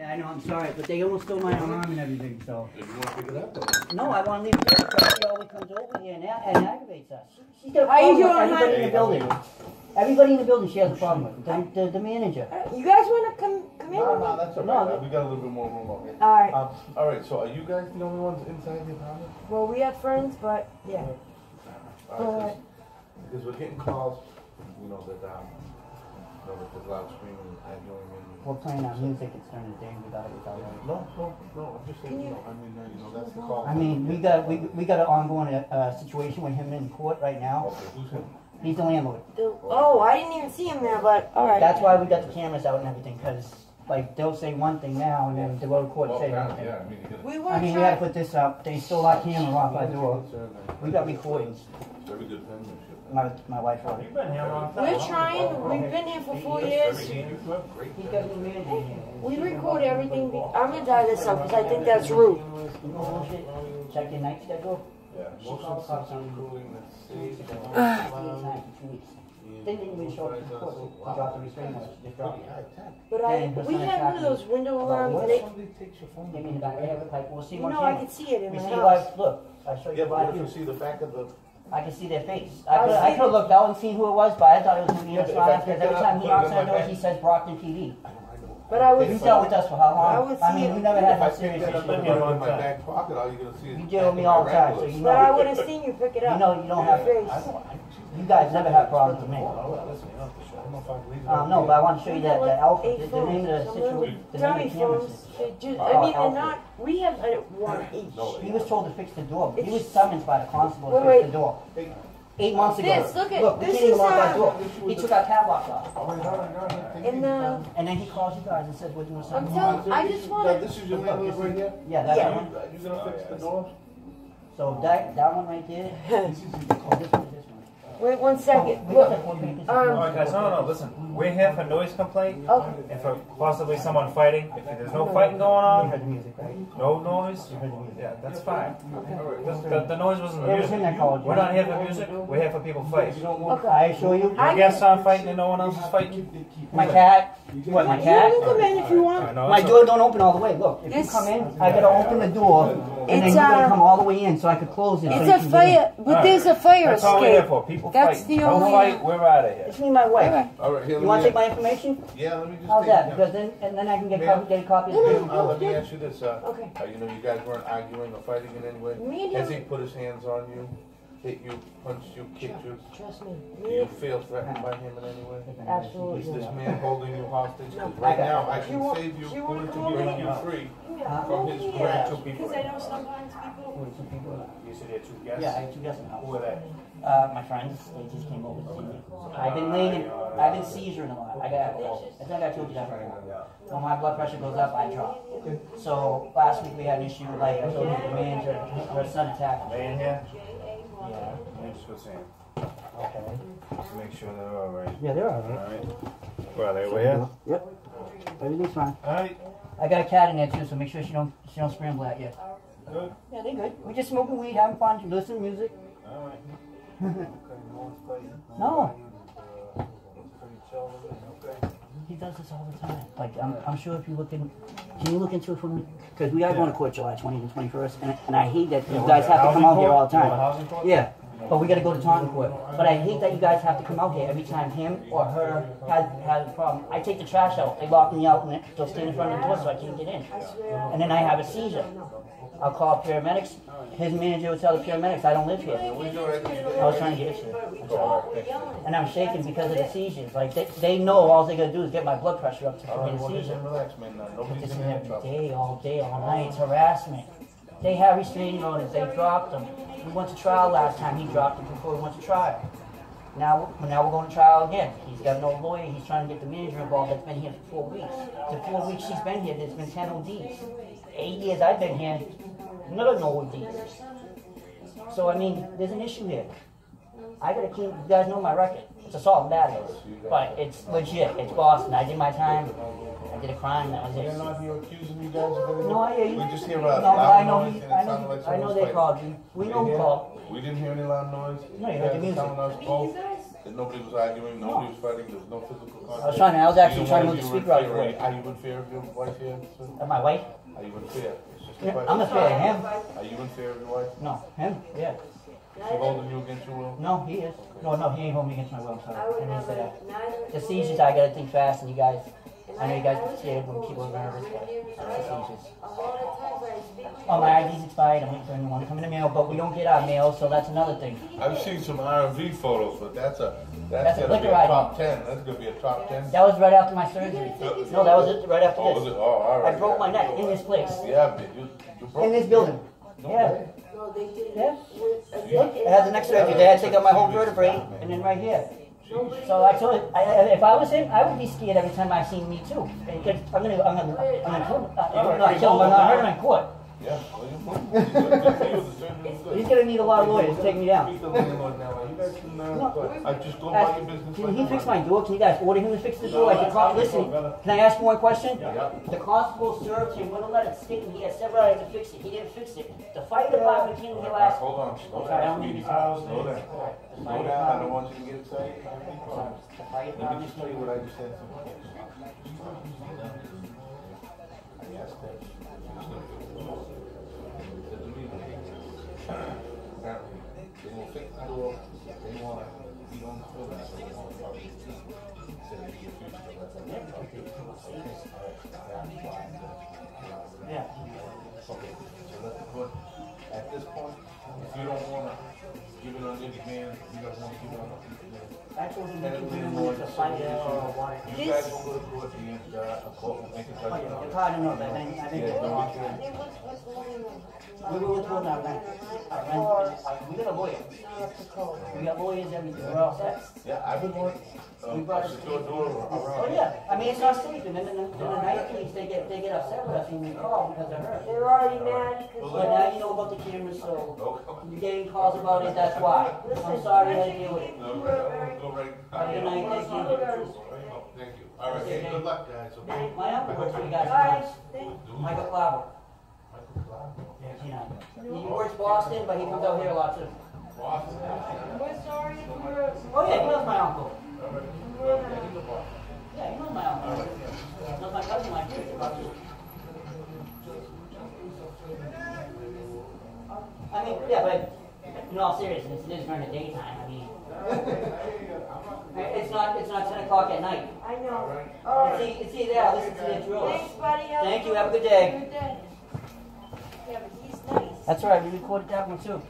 Yeah, I know, I'm sorry, but they almost stole my arm and everything, so. If you want to pick it up, though. No, I want to leave it there because she always comes over here and aggravates us. She's got a How you problem with doing, everybody in the building. Everybody in the building she has a problem with. The manager. You guys want to come in? No, that's all right. We got a little bit more room over here. Alright. All right, so are you guys the only ones inside the apartment? Well, we have friends, but yeah. All right, because we're getting calls, you know, that there's loud screaming and arguing and... We're playing our music, it's during the day, we got it without it. No, I'm just saying, that's the call. I mean, we got an ongoing situation with him in court right now. Okay, who's him? He's the landlord. Oh, I didn't even see him there, but alright. That's why we got the cameras out and everything, because, like, they'll say one thing now, and then the road court say another thing. Yeah, we we had to put this up. They stole our camera off our door. We got recordings. Very good penmanship. My wife wrote it. You've been here a long time. We're trying. We've been here for 4 years. He's got new manager in here. We record everything. I'm gonna tie this up because I think that's rude. Check your night schedule. Yeah, most of the stuff including the state. They didn't even show up to court. He dropped the restraining order. Just dropped it. But we had one of those window alarms. Somebody takes your phone. Give me the back. I have a pipe. We'll see more. You know, I can see it in we my see house. live. Look, I'll show you. Yeah, but live. if you see the back of the... I can see their face. I could have looked out and seen who it was, but I thought it was going to be your because every time he knocks on the door, he says Brockton TV. But I was. You dealt with us for how long? I mean, we never had If I that take serious that up issue. and put it in my back pocket, all you're going to see is... You deal with me all the time, so you But I know. would have seen you pick it up. You know you don't have. Face. You guys never have problems with me. No, but I want to show you that outfit. The name of the situation. The name Dummy of the camera. phones. I mean, they're not. We have one each. He was told to fix the door. He was summoned by the constable to Wait, fix the door. 8 months ago. This, look at- we this can't even is, lock our door. He took our padlock off. And And then he calls you guys and says, "What do you want to I'm say?" telling. I just want. This is your landlord right here? Yeah, that's Yeah. one. You going to fix the door? So that one right there. This one. Wait 1 second. We Look. got that one right there. Alright guys, no, listen. We're here for noise complaint Okay. and for possibly someone fighting. If there's no fighting going You heard on, the music, right? no noise, You heard the music. yeah, that's fine. The noise wasn't the It was him that music. called you. We're not here for music, we're here for people fighting. Okay. I assure you. I guess I'm fighting and no one else is fighting. My cat. What, my You cat? can come in if you I want. know My it's door don't open all the way. Look, if you This- come in, I gotta open the door, and then It's, you gotta come all the way in so I could close it. so It's you a can get fire, but there's a fire That's all we're here escape. for, people That's fighting. the Don't only- fight, we're out of in. here. It's me and my wife. Okay. All right, here, You want to take my information? Yeah, let me just How's take that? it. Because then I can get a copy of Ma'am, the let me ask you this, Okay. you know, you guys weren't arguing or fighting in any way? Me and Has he him. put his hands on you, hit you, punched you, kicked you? Trust me. Do you feel threatened by him in any way? Absolutely. Is this man holding you hostage? 'Cause I right got now, it. I Do you can want- save you, do you want to call bring me? you free Yeah. from his Yeah. grant. Because I know sometimes people. You said you had two guests? Yeah, I have 2 guests in the Who house. were they? My friends, they just came over to see me. I've been seizuring a lot. I think I told you that before. When my blood pressure goes up, I drop. So last week we had an issue, like I told you, the manager, her son attacked me. They in here? Yeah. Let me just go see him. Okay. Just make sure they're alright. Yeah, they're alright. Alright. Well, they were here? Yep. Everything's fine. Alright. I got a cat in there too, so make sure she don't scramble at you. Good. Yeah, they're good. We just smoking weed, having fun, listening to music. Alright. No. He does this all the time. Like, I'm sure if you look in, can you look into it for me? Because we are going to court July 20th and 21st, and I hate that you guys have to come out here all the time. Yeah, but we got to go to Taunton court. But I hate that you guys have to come out here every time him or her has a problem. I take the trash out, they lock me out, and they'll stand in front of the door so I can't get in. And then I have a seizure. I'll call paramedics. His manager will tell the paramedics I don't live here. I was trying to get it here. And I'm shaking because of the seizures. Like they know all they gotta do is get my blood pressure up to get a seizure. Relax, man. But Nobody's this in is here every trouble. day, all night. It's harassment. They have restraining orders. They dropped them. We went to trial last time. He dropped them before we went to trial. Now we're going to trial again. He's got no lawyer. He's trying to get the manager involved. That's been here for 4 weeks. The 4 weeks she's been here, there's been 10 ODs. 8 years I've been here, another no ODs. So I mean, there's an issue here. I gotta keep. You guys know my record. It's assault and battery, but it's legit. It's Boston. I did my time. I did a crime. That was You're it. not here accusing you guys of anything? No, I hear you. We just hear No, loud I know. noise and it sounded like I know someone's they fighting. called you. We know who called. We didn't hear any lound noise. No, you heard the guys music. telling us both. That nobody was arguing, nobody was fighting, there was no physical contact? I was actually trying to move the speaker out of the way. Are you in fear of your wife here, sir? Of my wife? Are you in fear? It's just a Yeah, question. I'm afraid of him. Are you in fear of your wife? No, him? Yeah. She holding you against your will? No, he is. No, he ain't holding me against my will. I'm sorry. I would I didn't say never, that. The seizures, I gotta think fast, and you guys, I know you guys get scared when people are nervous, but that's the seizures. a lot of times I speak to Oh, my ID's expired. I'm waiting for anyone to come in the mail, but we don't get our mail, so that's another thing. I've seen some R&V photos, but that's That's a gonna be liquor a ID. top 10. That's gonna be a top 10. That was right after my surgery. No, that was it right after Oh, was it? this. Oh, all right. I broke my neck in this place. Yeah, but you broke In this building. No Yeah. way. No, they did. Yeah. Look, I had the neck surgery. They had to take out my whole vertebrae, and then right here. So I told him, if I was him, I would be scared every time I seen me too. Because I'm gonna kill him. Not kill him, but not hurt him in court. Yeah, well, good for you. The surgery was good. He's gonna need a lot of lawyers to take me down. Speak to the landlord now. You guys can, I just go about your business. Can he fix my door? Can you guys order him to fix the door? Listen, can I ask you one question? The constable served him with a letter stating he had several hours to fix it. He didn't fix it. The fire department came here last. Hold on, slow Sorry, I down. don't need to Slow down. Slow down, I don't want you to get excited. The fire Let me department. just tell you what I just said to him. I asked him. Apparently, they will fix the door. They want it. He owns the building, so they want probably his team. He said it'd be a future, but that's okay. Yeah. Okay, so let the court, at this point, if you don't wanna give it on your demand, you don't wanna give it on your demand. I told him to give him a fire or water. You guys will go to court and, a court will make a Oh, yeah, judgment. it's hard to know, but I think it's a lot. what's going on? We were told our rent. We got a lawyer. We got lawyers, everything. We're all set. Yeah, I would want, We brought a it. secure door Oh around. yeah, I mean it's not safe, and then the night police they get upset with us when we call because they're hurt. They're already mad because But now you know about the cameras, so No, you're getting calls about it. That's why. I'm sorry I deal with it. no, go right. Have a good night, thank you. Thank you. All right, hey, good luck, guys, okay? My uncle works for you guys. Michael Clavel. Yeah. He works Boston, but he comes out here a lot too. Boston. We're sorry for. Oh yeah, he knows my uncle. Yeah, he knows my uncle. He knows my cousin, my kid. I mean, yeah, but in all seriousness, it is during the daytime. I mean, it's not 10 o'clock at night. I know. All right. It's either that or listen to the drills. Thanks, buddy. Thank you. Have a good day. Good day. Yeah, but he's nice. That's right. We recorded that one too.